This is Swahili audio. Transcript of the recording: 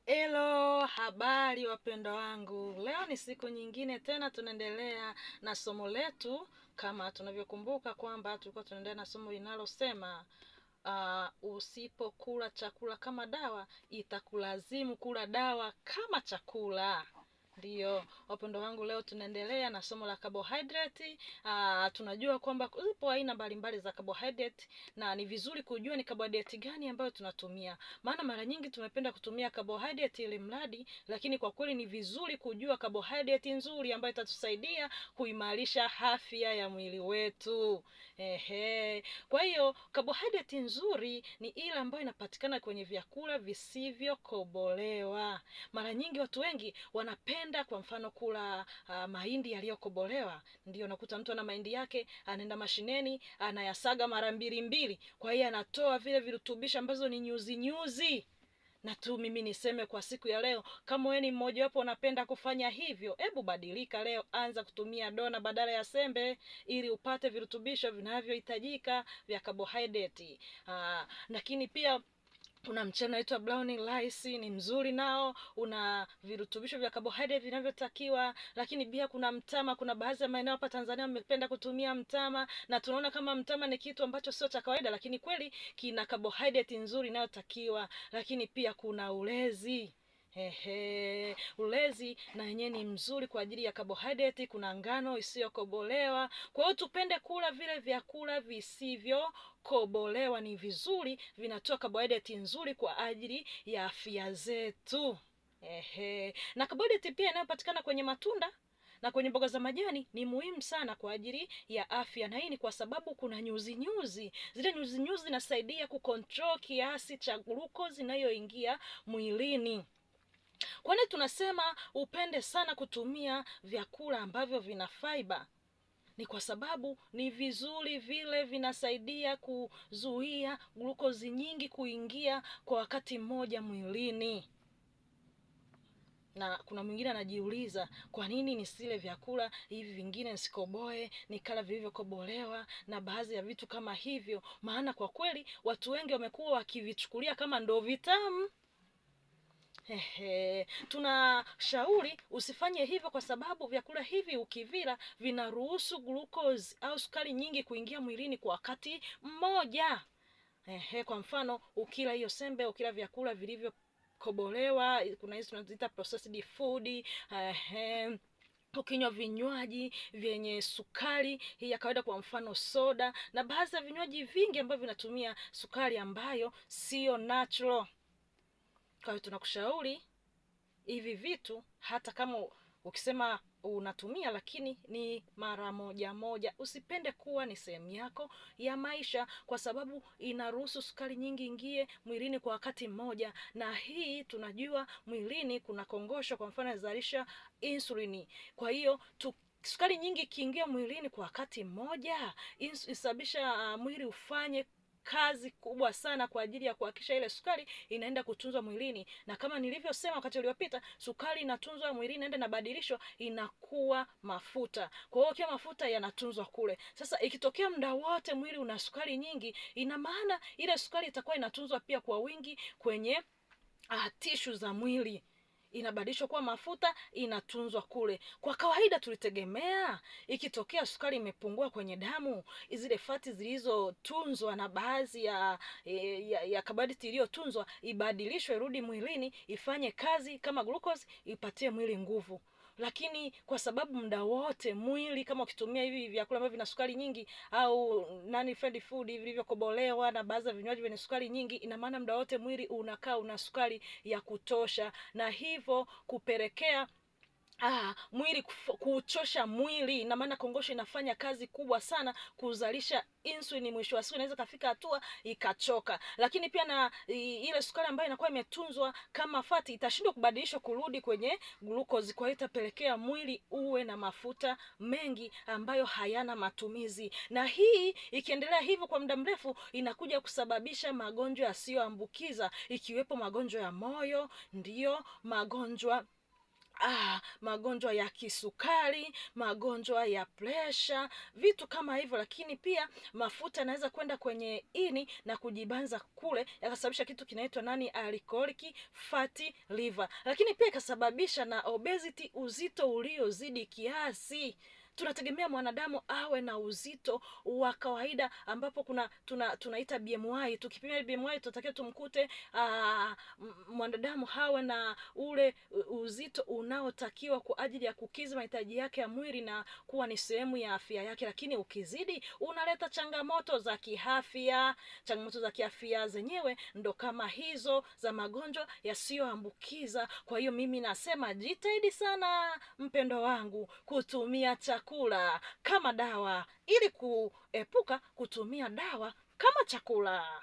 Hello, habari wapendwa wangu. Leo ni siku nyingine tena tunaendelea na somo letu, kama tunavyokumbuka kwamba tulikuwa tunaendelea na somo linalosema usipokula chakula kama dawa itakulazimu kula dawa kama chakula. Ndiyo, wapendwa wangu, leo tunaendelea na somo la carbohydrate. Tunajua kwamba zipo aina mbalimbali za carbohydrate na ni vizuri kujua ni carbohydrate gani ambayo tunatumia. Maana mara nyingi tumependa kutumia carbohydrate ile mradi, lakini kwa kweli ni vizuri kujua carbohydrate nzuri ambayo itatusaidia kuimarisha afya ya mwili wetu. Kwa hiyo carbohydrate nzuri ni ile ambayo inapatikana kwenye vyakula visivyokobolewa. Mara nyingi watu wengi wanapenda kwa mfano kula mahindi yaliyokobolewa. Ndio nakuta mtu ana mahindi yake, anaenda mashineni, anayasaga mara mbili. Kwa hiyo anatoa vile virutubisho ambazo ni nyuzi. Na tu mimi niseme kwa siku ya leo, kama wewe ni mmoja wapo unapenda kufanya hivyo, hebu badilika leo, anza kutumia dona badala ya sembe ili upate virutubisho vinavyohitajika vya carbohydrate. Lakini pia kuna mchele unaitwa brown rice, ni mzuri nao, una virutubisho vya carbohydrate vinavyotakiwa. Lakini pia kuna mtama, kuna baadhi ya maeneo hapa Tanzania wamependa kutumia mtama, na tunaona kama mtama ni kitu ambacho sio cha kawaida, lakini kweli kina carbohydrate nzuri inayotakiwa. Lakini pia kuna ulezi. Ulezi na yenyewe ni mzuri kwa ajili ya carbohydrate. Kuna ngano isiyokobolewa. Kwa hiyo tupende kula vile vyakula visivyokobolewa, ni vizuri, vinatoa carbohydrate nzuri kwa ajili ya afya zetu. Na carbohydrate pia inayopatikana kwenye matunda na kwenye mboga za majani ni muhimu sana kwa ajili ya afya, na hii ni kwa sababu kuna nyuzi. Zile nyuzi zinasaidia kucontrol kiasi cha glucose inayoingia mwilini. Kwani tunasema upende sana kutumia vyakula ambavyo vina fiber? Ni kwa sababu ni vizuri, vile vinasaidia kuzuia glucose nyingi kuingia kwa wakati mmoja mwilini. Na kuna mwingine anajiuliza, kwa nini nisile vyakula hivi vingine, nisikoboe, nikala vilivyokobolewa na baadhi ya vitu kama hivyo? Maana kwa kweli watu wengi wamekuwa wakivichukulia kama ndo vitamu. Tunashauri usifanye hivyo, kwa sababu vyakula hivi ukivila vinaruhusu glucose au sukari nyingi kuingia mwilini kwa wakati mmoja. Kwa mfano ukila hiyo sembe, ukila vyakula vilivyokobolewa, kuna hizo tunaziita processed food. Ukinywa vinywaji vyenye sukari hii ya kawaida, kwa mfano soda na baadhi ya vinywaji vingi ambavyo vinatumia sukari ambayo sio natural. Kwa hiyo tunakushauri hivi vitu, hata kama ukisema unatumia, lakini ni mara moja. Usipende kuwa ni sehemu yako ya maisha, kwa sababu inaruhusu sukari nyingi ingie mwilini kwa wakati mmoja, na hii tunajua mwilini kuna kongosho, kwa mfano inazalisha insulini. Kwa hiyo sukari nyingi kiingia mwilini kwa wakati mmoja isababisha mwili ufanye kazi kubwa sana kwa ajili ya kuhakikisha ile sukari inaenda kutunzwa mwilini. Na kama nilivyosema wakati uliopita, sukari inatunzwa mwilini, inaenda inabadilishwa, inakuwa mafuta. Kwa hiyo kama mafuta yanatunzwa kule, sasa ikitokea muda wote mwili una sukari nyingi, ina maana ile sukari itakuwa inatunzwa pia kwa wingi kwenye tishu za mwili, inabadilishwa kuwa mafuta, inatunzwa kule. Kwa kawaida tulitegemea ikitokea sukari imepungua kwenye damu, zile fati zilizotunzwa na baadhi ya carbohydrate iliyotunzwa ibadilishwe, irudi mwilini, ifanye kazi kama glucose, ipatie mwili nguvu. Lakini kwa sababu muda wote mwili, kama ukitumia hivi vyakula ambavyo vina sukari nyingi au fried food vilivyokobolewa na baadhi ya vinywaji vyenye sukari nyingi, ina maana muda wote mwili unakaa una sukari ya kutosha, na hivyo kupelekea mwili kuchosha mwili. Na maana kongosho inafanya kazi kubwa sana kuzalisha insulin, mwisho wa siku inaweza kafika hatua ikachoka. Lakini pia na ile sukari ambayo inakuwa imetunzwa kama fati itashindwa kubadilishwa kurudi kwenye glucose, kwa hiyo itapelekea mwili uwe na mafuta mengi ambayo hayana matumizi. Na hii ikiendelea hivyo kwa muda mrefu, inakuja kusababisha magonjwa yasiyoambukiza, ikiwepo magonjwa ya moyo, ndiyo magonjwa magonjwa ya kisukari, magonjwa ya presha, vitu kama hivyo. Lakini pia mafuta yanaweza kwenda kwenye ini na kujibanza kule, yakasababisha kitu kinaitwa alcoholic fatty liver. Lakini pia ikasababisha na obesity, uzito uliozidi kiasi. Tunategemea mwanadamu awe na uzito wa kawaida, ambapo tunaita BMI. Tukipima BMI tunatakiwa tumkute mwanadamu hawe na ule uzito unaotakiwa kwa ajili ya kukidhi mahitaji yake ya mwili na kuwa ni sehemu ya afya yake. Lakini ukizidi unaleta changamoto za kiafya. Changamoto za kiafya zenyewe ndo kama hizo za magonjwa yasiyoambukiza. Kwa hiyo mimi nasema jitahidi sana, mpendo wangu, kutumia chakula kama dawa ili kuepuka kutumia dawa kama chakula.